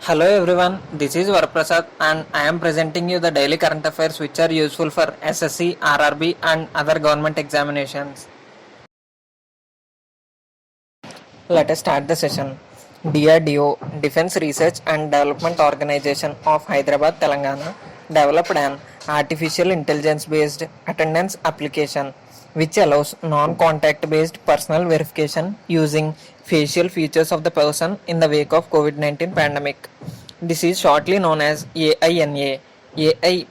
Hello everyone, this is Varaprasad and I am presenting you the daily current affairs which are useful for SSC, RRB and other government examinations. Let us start the session. DRDO, Defense Research and Development Organization of Hyderabad, Telangana, developed an artificial intelligence based attendance application which allows non-contact based personal verification using facial features of the person in the wake of COVID-19 pandemic. This is shortly known as AINA. AI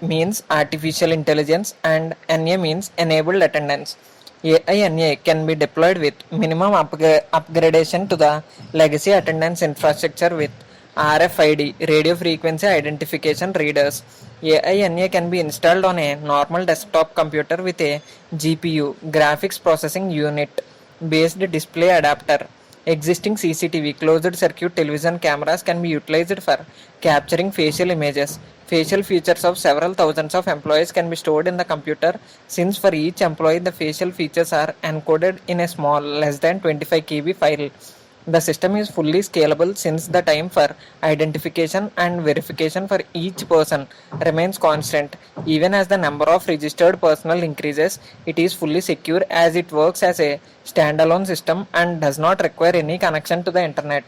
means artificial intelligence and NA means enabled attendance. AINA can be deployed with minimum upgradation to the legacy attendance infrastructure with RFID radio frequency identification readers. AINA can be installed on a normal desktop computer with a GPU graphics processing unit based display adapter. Existing CCTV closed circuit television cameras can be utilized for capturing facial images. Facial features of several thousands of employees can be stored in the computer, since for each employee the facial features are encoded in a small less than 25 KB file. The system is fully scalable since the time for identification and verification for each person remains constant. Even as the number of registered personnel increases, it is fully secure as it works as a standalone system and does not require any connection to the internet.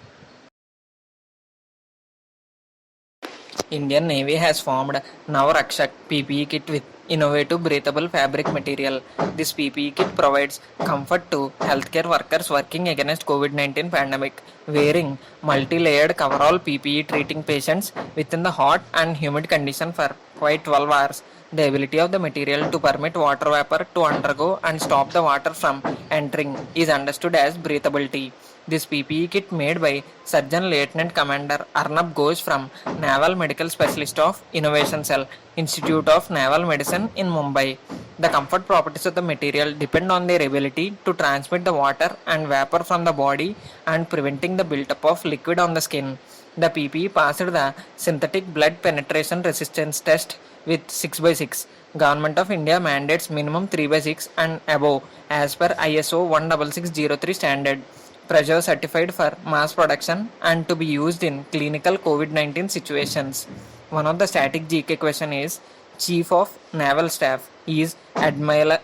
Indian Navy has formed Navrakshak PPE kit with innovative breathable fabric material. This PPE kit provides comfort to healthcare workers working against COVID-19 pandemic, wearing multi-layered coverall PPE treating patients within the hot and humid condition for quite 12 hours. The ability of the material to permit water vapor to undergo and stop the water from entering is understood as breathability. This PPE kit made by Surgeon Lieutenant Commander Arnab Ghosh from Naval Medical Specialist of Innovation Cell, Institute of Naval Medicine in Mumbai. The comfort properties of the material depend on their ability to transmit the water and vapor from the body and preventing the buildup of liquid on the skin. The PPE passed the synthetic blood penetration resistance test with 6x6. Government of India mandates minimum 3x6 and above as per ISO 16603 standard. Pressure certified for mass production and to be used in clinical COVID-19 situations. One of the static GK question is Chief of Naval Staff is Admiral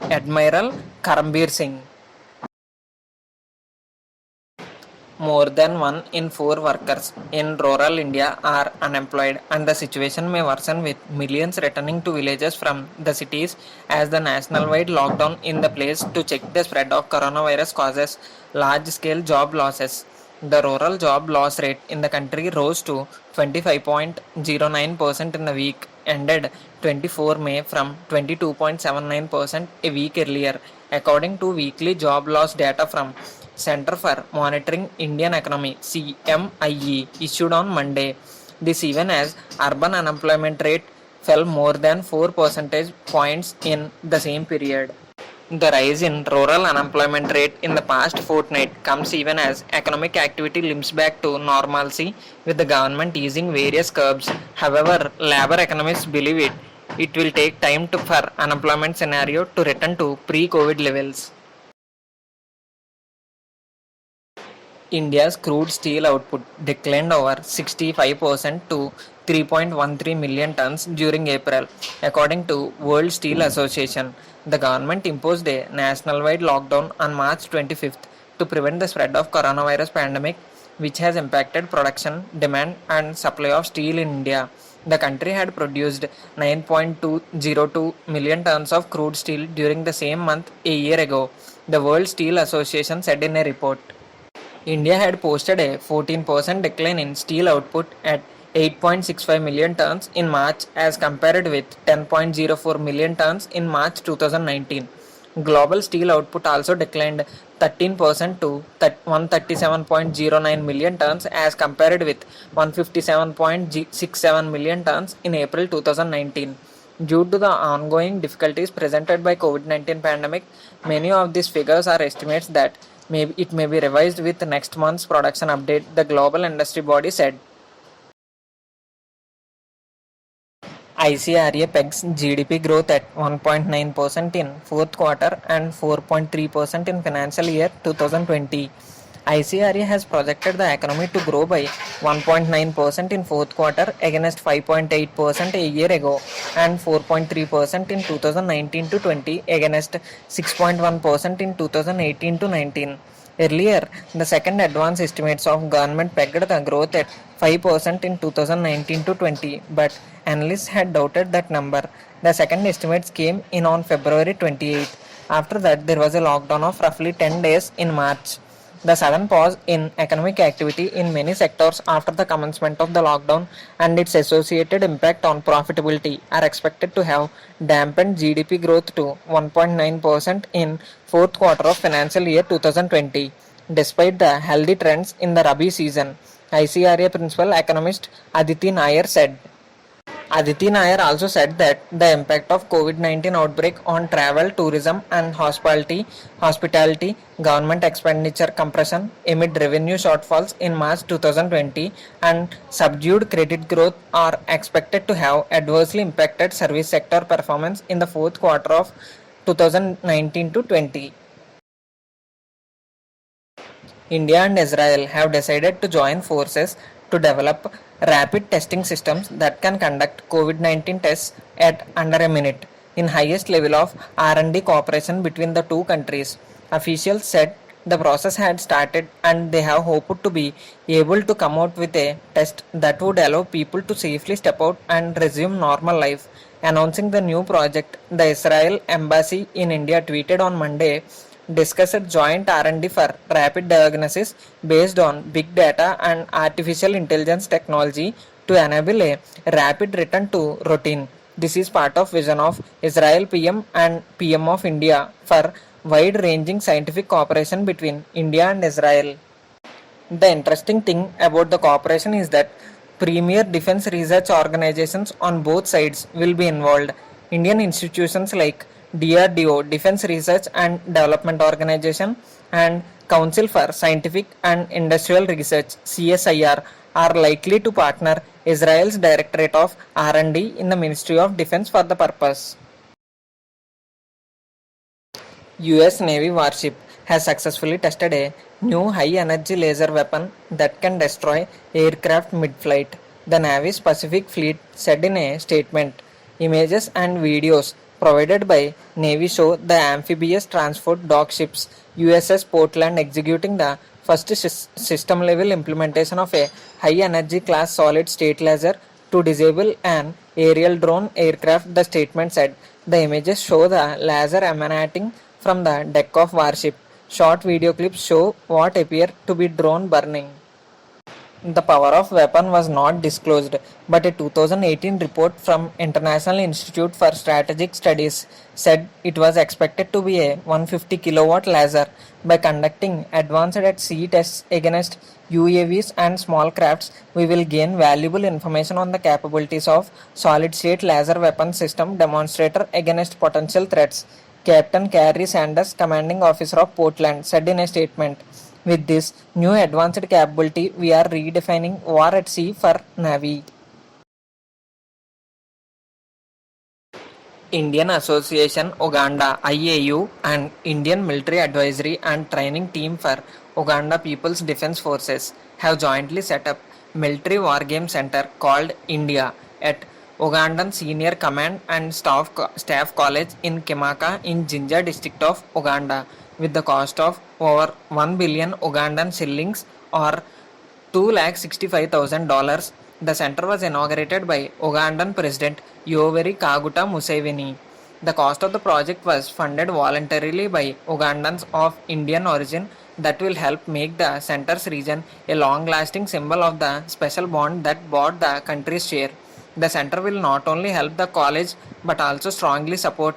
Karambir Singh. More than 1 in 4 workers in rural India are unemployed, and the situation may worsen with millions returning to villages from the cities as the national-wide lockdown in the place to check the spread of coronavirus causes large-scale job losses. The rural job loss rate in the country rose to 25.09% in the week ended 24 May from 22.79% a week earlier, according to weekly job loss data from Center for Monitoring Indian Economy CMIE issued on Monday. This even as urban unemployment rate fell more than 4 percentage points in the same period. The rise in rural unemployment rate in the past fortnight comes even as economic activity limps back to normalcy with the government easing various curbs. However, labor economists believe it will take time for unemployment scenario to return to pre-COVID levels. India's crude steel output declined over 65% to 3.13 million tons during April, according to World Steel Association. The government imposed a national-wide lockdown on March 25th to prevent the spread of coronavirus pandemic, which has impacted production, demand, and supply of steel in India. The country had produced 9.202 million tons of crude steel during the same month a year ago, the World Steel Association said in a report. India had posted a 14% decline in steel output at 8.65 million tons in March as compared with 10.04 million tons in March 2019. Global steel output also declined 13% to 137.09 million tons as compared with 157.67 million tons in April 2019. Due to the ongoing difficulties presented by COVID-19 pandemic, many of these figures are estimates that it may be revised with next month's production update, the global industry body said. ICRA pegs GDP growth at 1.9% in fourth quarter and 4.3% in financial year 2020. ICRA has projected the economy to grow by 1.9% in fourth quarter against 5.8% a year ago, and 4.3% in 2019 to 20 against 6.1% in 2018 to 19. Earlier, the second advance estimates of government pegged the growth at 5% in 2019 to 20, but analysts had doubted that number. The second estimates came in on February 28. After that, there was a lockdown of roughly 10 days in March. The sudden pause in economic activity in many sectors after the commencement of the lockdown and its associated impact on profitability are expected to have dampened GDP growth to 1.9% in fourth quarter of financial year 2020, despite the healthy trends in the Rabi season, ICRA principal economist Aditi Nair said. Aditi Nair also said that the impact of COVID-19 outbreak on travel, tourism and hospitality government expenditure compression amid revenue shortfalls in March 2020 and subdued credit growth are expected to have adversely impacted service sector performance in the fourth quarter of 2019 to 20. India and Israel have decided to join forces to develop rapid testing systems that can conduct COVID-19 tests at under a minute, in highest level of R&D cooperation between the two countries. Officials said the process had started and they have hoped to be able to come out with a test that would allow people to safely step out and resume normal life. Announcing the new project, the Israel Embassy in India tweeted on Monday discussed joint R&D for rapid diagnosis based on big data and artificial intelligence technology to enable a rapid return to routine. This is part of vision of Israel PM and PM of India for wide-ranging scientific cooperation between India and Israel. The interesting thing about the cooperation is that premier defense research organizations on both sides will be involved. Indian institutions like DRDO, Defense Research and Development Organization, and Council for Scientific and Industrial Research (CSIR) are likely to partner Israel's Directorate of R&D in the Ministry of Defense for the purpose. US Navy warship has successfully tested a new high-energy laser weapon that can destroy aircraft mid-flight, the Navy's Pacific Fleet said in a statement. Images and videos provided by Navy show the amphibious transport dock ships USS Portland executing the first system-level implementation of a high-energy class solid-state laser to disable an aerial drone aircraft, the statement said. The images show the laser emanating from the deck of warship. Short video clips show what appear to be drone burning. The power of weapon was not disclosed, but a 2018 report from International Institute for Strategic Studies said it was expected to be a 150 kilowatt laser. By conducting advanced at sea tests against UAVs and small crafts, we will gain valuable information on the capabilities of solid-state laser weapon system demonstrator against potential threats, Captain Carrie Sanders, commanding officer of Portland, said in a statement. With this new advanced capability, we are redefining war at sea for Navy. Indian Association Uganda IAU and Indian Military Advisory and Training Team for Uganda People's Defence Forces have jointly set up Military War Game Center called India at Ugandan Senior Command and Staff College in Kimaka in Jinja district of Uganda, with the cost of over 1 billion Ugandan shillings or $265,000. The center was inaugurated by Ugandan President Yoweri Kaguta Museveni. The cost of the project was funded voluntarily by Ugandans of Indian origin that will help make the center's region a long-lasting symbol of the special bond that both the countries share. The center will not only help the college but also strongly support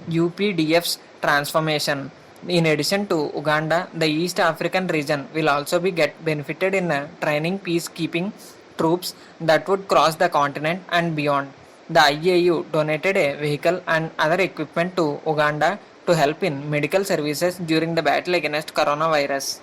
UPDF's transformation. In addition to Uganda, the East African region will also be benefited in training peacekeeping troops that would cross the continent and beyond. The IAU donated a vehicle and other equipment to Uganda to help in medical services during the battle against coronavirus.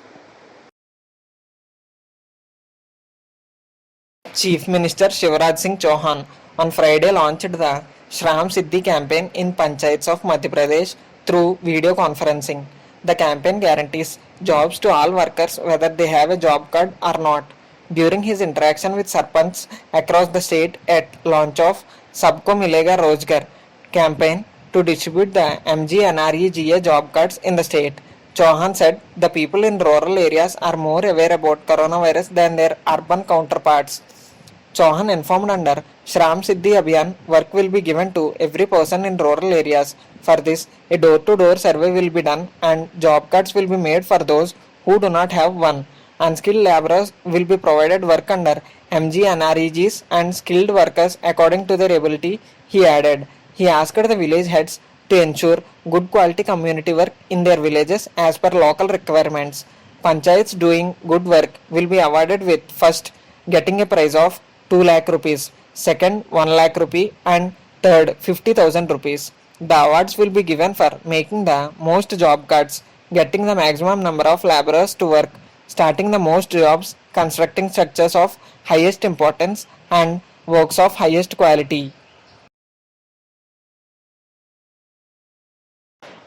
Chief Minister Shivraj Singh Chauhan on Friday launched the Shram Siddhi campaign in Panchayats of Madhya Pradesh through video conferencing. The campaign guarantees jobs to all workers whether they have a job card or not. During his interaction with Sarpanchs across the state at launch of Sabko Milega Rozgar campaign to distribute the MGNREGA job cards in the state, Chauhan said the people in rural areas are more aware about coronavirus than their urban counterparts. Chauhan informed under Shram Siddhi Abhiyan, work will be given to every person in rural areas. For this, a door-to-door survey will be done and job cards will be made for those who do not have one. Unskilled laborers will be provided work under MGNREGs and skilled workers according to their ability, he added. He asked the village heads to ensure good quality community work in their villages as per local requirements. Panchayats doing good work will be awarded with first getting a prize of 2 lakh rupees, second 1 lakh rupee and third 50,000 rupees. The awards will be given for making the most job cards, getting the maximum number of laborers to work, starting the most jobs, constructing structures of highest importance and works of highest quality.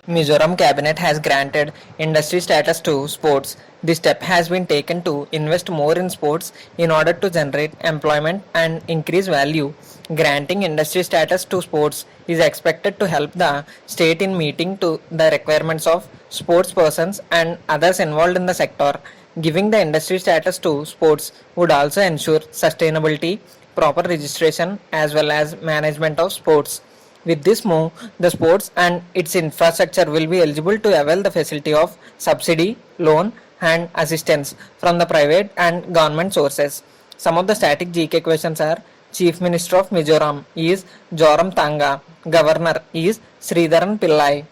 Mizoram cabinet has granted industry status to sports. This step has been taken to invest more in sports in order to generate employment and increase value. Granting industry status to sports is expected to help the state in meeting to the requirements of sports persons and others involved in the sector. Giving the industry status to sports would also ensure sustainability, proper registration as well as management of sports. With this move, the sports and its infrastructure will be eligible to avail the facility of subsidy, loan, and assistance from the private and government sources. Some of the static GK questions are: Chief Minister of Mizoram is Joram Tanga, Governor is Sridharan Pillai.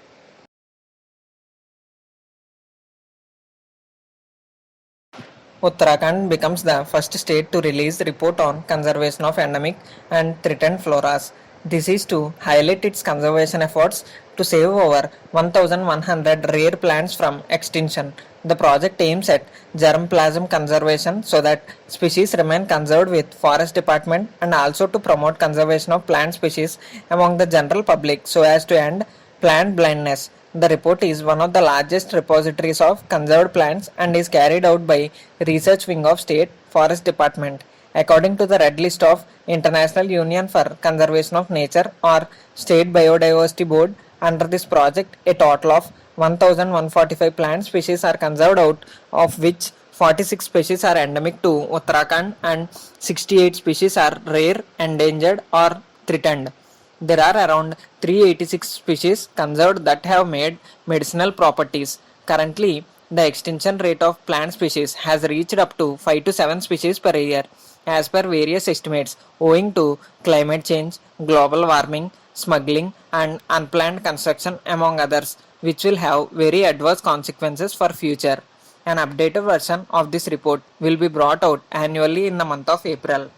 Uttarakhand becomes the first state to release report on conservation of endemic and threatened floras. This is to highlight its conservation efforts to save over 1,100 rare plants from extinction. The project aims at germplasm conservation so that species remain conserved with Forest Department and also to promote conservation of plant species among the general public so as to end plant blindness. The report is one of the largest repositories of conserved plants and is carried out by Research Wing of State Forest Department. According to the Red List of International Union for Conservation of Nature or State Biodiversity Board, under this project, a total of 1,145 plant species are conserved, out of which 46 species are endemic to Uttarakhand and 68 species are rare, endangered or threatened. There are around 386 species conserved that have made medicinal properties. Currently, the extinction rate of plant species has reached up to 5 to 7 species per year, as per various estimates, owing to climate change, global warming, smuggling, and unplanned construction, among others, which will have very adverse consequences for future. An updated version of this report will be brought out annually in the month of April.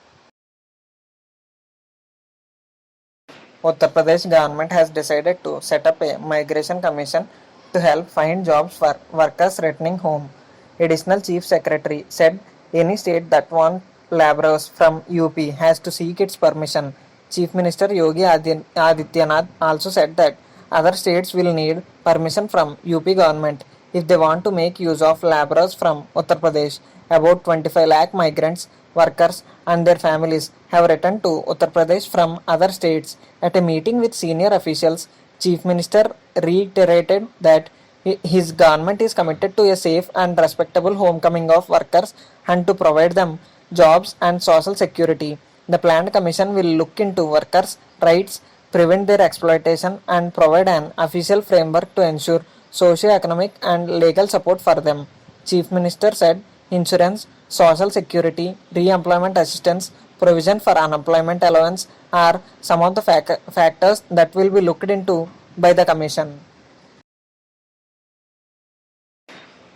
Uttar Pradesh government has decided to set up a migration commission to help find jobs for workers returning home. Additional Chief Secretary said any state that wants laborers from UP has to seek its permission. Chief Minister Yogi Adityanath also said that other states will need permission from UP government if they want to make use of laborers from Uttar Pradesh. About 25 lakh migrants, workers and their families have returned to Uttar Pradesh from other states. At a meeting with senior officials, Chief Minister reiterated that his government is committed to a safe and respectable homecoming of workers and to provide them jobs and social security. The planned commission will look into workers' rights, prevent their exploitation, and provide an official framework to ensure socio-economic and legal support for them. Chief Minister said insurance, social security, re-employment assistance, provision for unemployment allowance are some of the factors that will be looked into by the commission.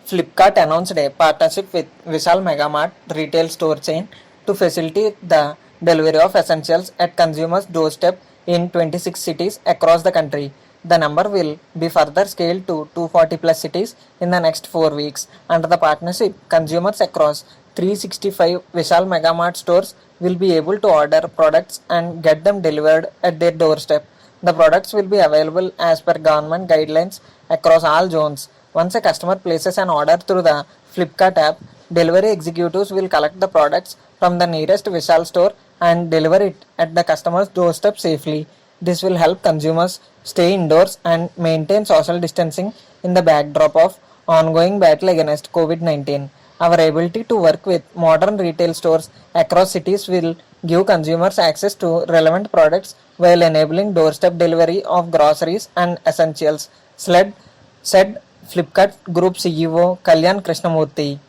Flipkart announced a partnership with Vishal Megamart retail store chain to facilitate the delivery of essentials at consumers' doorstep in 26 cities across the country. The number will be further scaled to 240 plus cities in the next 4 weeks. Under the partnership, consumers across 365 Vishal Megamart stores will be able to order products and get them delivered at their doorstep. The products will be available as per government guidelines across all zones. Once a customer places an order through the Flipkart app, delivery executives will collect the products from the nearest Vishal store and deliver it at the customer's doorstep safely. This will help consumers stay indoors and maintain social distancing in the backdrop of ongoing battle against COVID-19. Our ability to work with modern retail stores across cities will give consumers access to relevant products while enabling doorstep delivery of groceries and essentials, said Flipkart Group CEO Kalyan Krishnamurthy.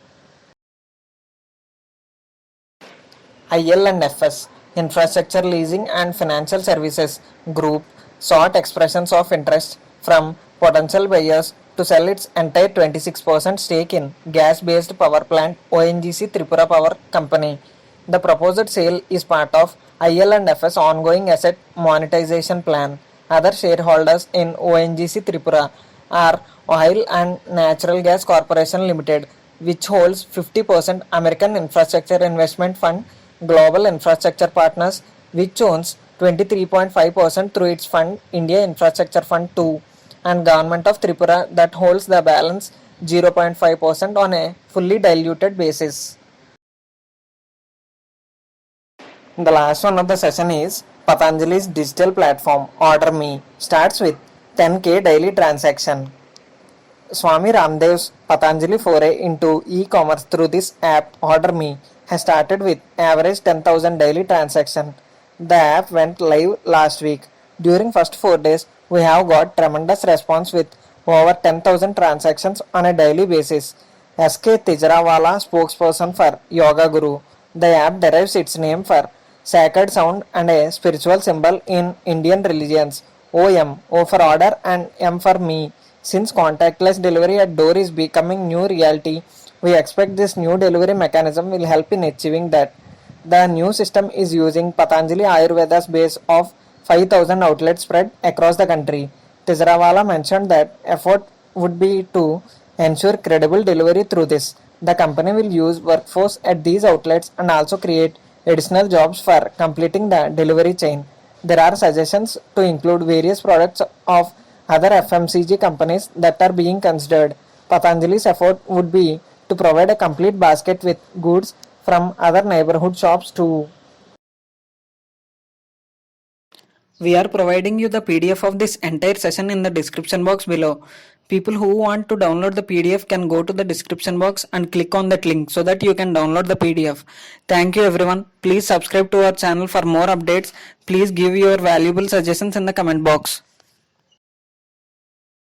IL&FS Infrastructure Leasing and Financial Services Group sought expressions of interest from potential buyers to sell its entire 26% stake in gas-based power plant ONGC Tripura Power Company. The proposed sale is part of IL&FS ongoing asset monetization plan. Other shareholders in ONGC Tripura are Oil and Natural Gas Corporation Limited, which holds 50%, American Infrastructure Investment Fund, Global Infrastructure Partners, which owns 23.5% through its fund India Infrastructure Fund 2, and Government of Tripura that holds the balance 0.5% on a fully diluted basis. The last one of the session is Patanjali's digital platform Order Me starts with 10k daily transaction. Swami Ramdev's Patanjali foray into e-commerce through this app Order Me has started with average 10,000 daily transaction. The app went live last week. During first 4 days, we have got tremendous response with over 10,000 transactions on a daily basis. SK Tijrawala, spokesperson for Yoga Guru. The app derives its name for sacred sound and a spiritual symbol in Indian religions. OM, O for order and M for me. Since contactless delivery at door is becoming new reality, we expect this new delivery mechanism will help in achieving that. The new system is using Patanjali Ayurveda's base of 5,000 outlets spread across the country. Tijrawala mentioned that effort would be to ensure credible delivery through this. The company will use workforce at these outlets and also create additional jobs for completing the delivery chain. There are suggestions to include various products of other FMCG companies that are being considered. Patanjali's effort would be to provide a complete basket with goods from other neighborhood shops too. We are providing you the PDF of this entire session in the description box below. People who want to download the PDF can go to the description box and click on that link so that you can download the PDF. Thank you everyone. Please subscribe to our channel for more updates. Please give your valuable suggestions in the comment box.